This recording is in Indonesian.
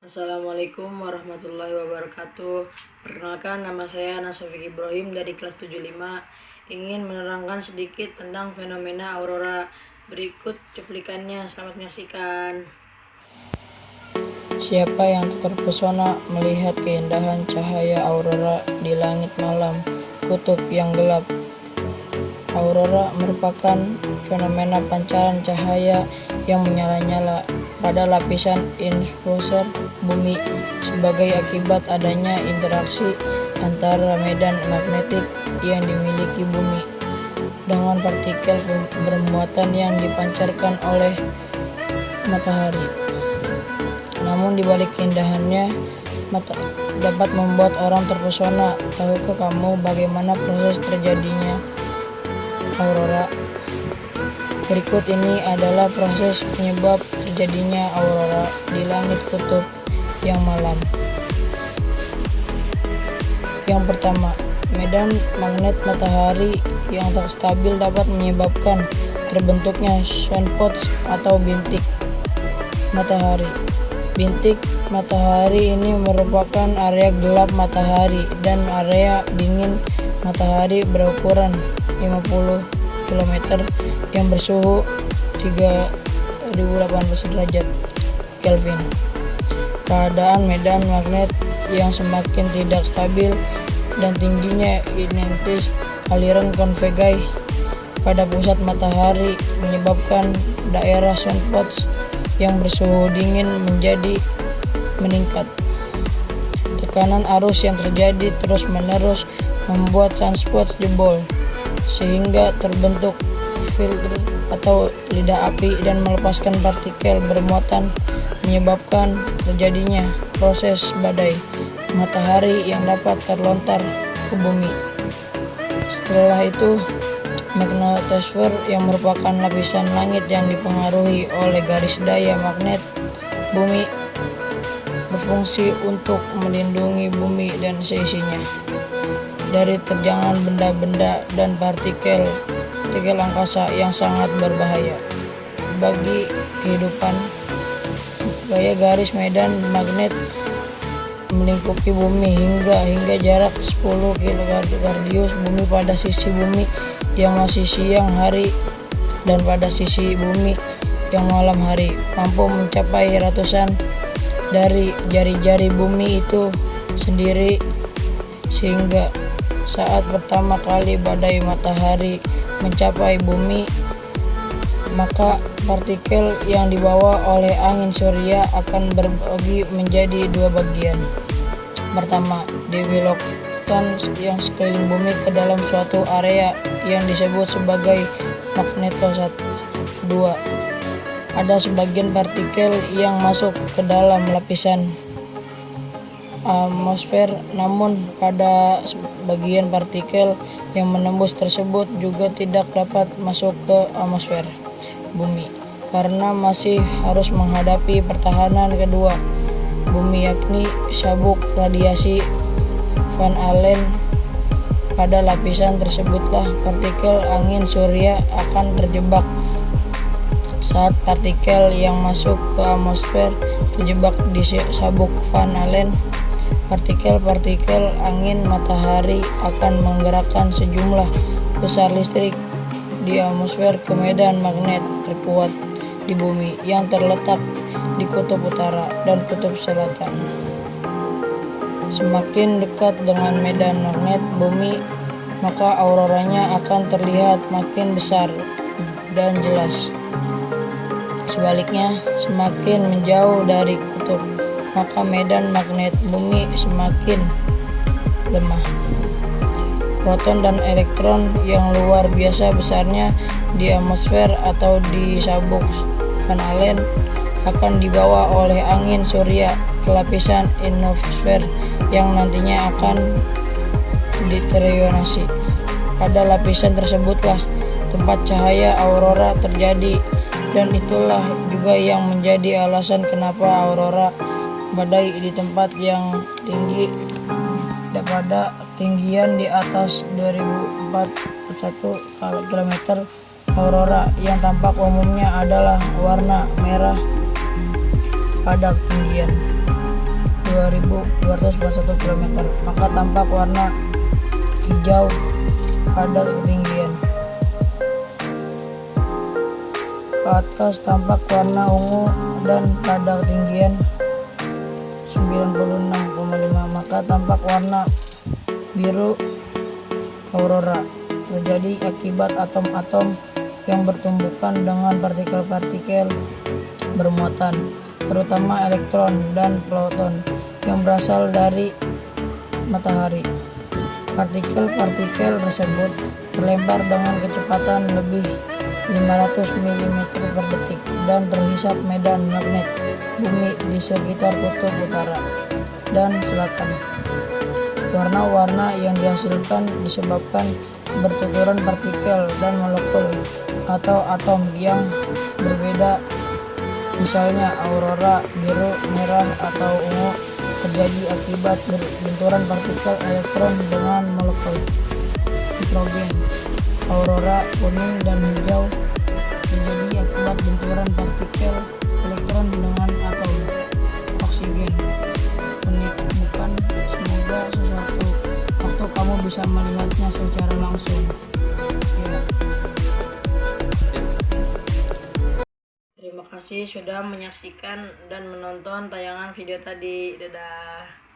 Assalamualaikum warahmatullahi wabarakatuh. Perkenalkan, nama saya Nasofik Ibrahim dari kelas 75. Ingin menerangkan sedikit tentang fenomena aurora. Berikut cuplikannya, selamat menyaksikan. Siapa yang tak terpesona melihat keindahan cahaya aurora di langit malam kutub yang gelap? Aurora merupakan fenomena pancaran cahaya yang menyala-nyala pada lapisan infosfer bumi sebagai akibat adanya interaksi antara medan magnetik yang dimiliki bumi dengan partikel bermuatan yang dipancarkan oleh matahari. Namun di balik keindahannya dapat membuat orang terpesona. Tahukah kamu bagaimana proses terjadinya aurora? Berikut ini adalah proses penyebab terjadinya aurora di langit kutub yang malam. Yang pertama, medan magnet matahari yang tak stabil dapat menyebabkan terbentuknya sunspots atau bintik matahari. Bintik matahari ini merupakan area gelap matahari dan area dingin matahari berukuran 50 km yang bersuhu 3800 derajat Kelvin. Keadaan medan magnet yang semakin tidak stabil dan tingginya intensitas aliran konveksi pada pusat matahari menyebabkan daerah sunspots yang bersuhu dingin meningkat. Tekanan arus yang terjadi terus-menerus membuat sunspots jebol sehingga terbentuk filter atau lidah api dan melepaskan partikel bermuatan, menyebabkan terjadinya proses badai matahari yang dapat terlontar ke bumi. Setelah itu, magnetosfer yang merupakan lapisan langit yang dipengaruhi oleh garis daya magnet bumi berfungsi untuk melindungi bumi dan seisinya dari terjangan benda-benda dan partikel angkasa yang sangat berbahaya bagi kehidupan. Gaya garis medan magnet melingkupi bumi hingga jarak 10 km radius bumi pada sisi bumi yang masih siang hari dan pada sisi bumi yang malam hari mampu mencapai ratusan dari jari-jari bumi itu sendiri, sehingga saat pertama kali badai matahari mencapai bumi, maka partikel yang dibawa oleh angin surya akan berbagi menjadi dua bagian. Pertama, dibelokkan yang sekeliling bumi ke dalam suatu area yang disebut sebagai magnetosfer. Kedua, ada sebagian partikel yang masuk ke dalam lapisan atmosfer, namun pada bagian partikel yang menembus tersebut juga tidak dapat masuk ke atmosfer bumi karena masih harus menghadapi pertahanan kedua bumi, yakni sabuk radiasi Van Allen. Pada lapisan tersebutlah partikel angin surya akan terjebak. Saat partikel yang masuk ke atmosfer terjebak di sabuk Van Allen, partikel-partikel angin matahari akan menggerakkan sejumlah besar listrik di atmosfer ke medan magnet terkuat di bumi yang terletak di kutub utara dan kutub selatan. Semakin dekat dengan medan magnet bumi, maka auroranya akan terlihat makin besar dan jelas. Sebaliknya, semakin menjauh dari kutub, maka medan magnet bumi semakin lemah. Proton dan elektron yang luar biasa besarnya di atmosfer atau di sabuk Van Allen akan dibawa oleh angin surya ke lapisan ionosfer yang nantinya akan diterionasi. Pada lapisan tersebutlah tempat cahaya aurora terjadi, dan itulah juga yang menjadi alasan kenapa aurora badai di tempat yang tinggi pada ketinggian di atas 2041 km. Aurora yang tampak umumnya adalah warna merah pada ketinggian 2241 km. Maka tampak warna hijau pada ketinggian. Ke atas tampak warna ungu dan pada ketinggian 96,5. Maka tampak warna biru aurora. Terjadi akibat atom-atom yang bertumbukan dengan partikel-partikel bermuatan, terutama elektron dan proton yang berasal dari matahari. Partikel-partikel tersebut terlempar dengan kecepatan lebih 500 mm per detik dan terhisap medan magnet bumi di sekitar kutub utara dan selatan. Warna-warna yang dihasilkan disebabkan bertuturan partikel dan molekul atau atom yang berbeda, misalnya aurora biru, merah, atau ungu, terjadi akibat benturan partikel elektron dengan molekul hidrogen. Aurora kuning dan hijau terjadi akibat benturan partikel elektron dengan atom oksigen. Unik bukan? Semoga sesuatu waktu kamu bisa melihatnya secara langsung. Ya. Terima kasih sudah menyaksikan dan menonton tayangan video tadi. Dadah.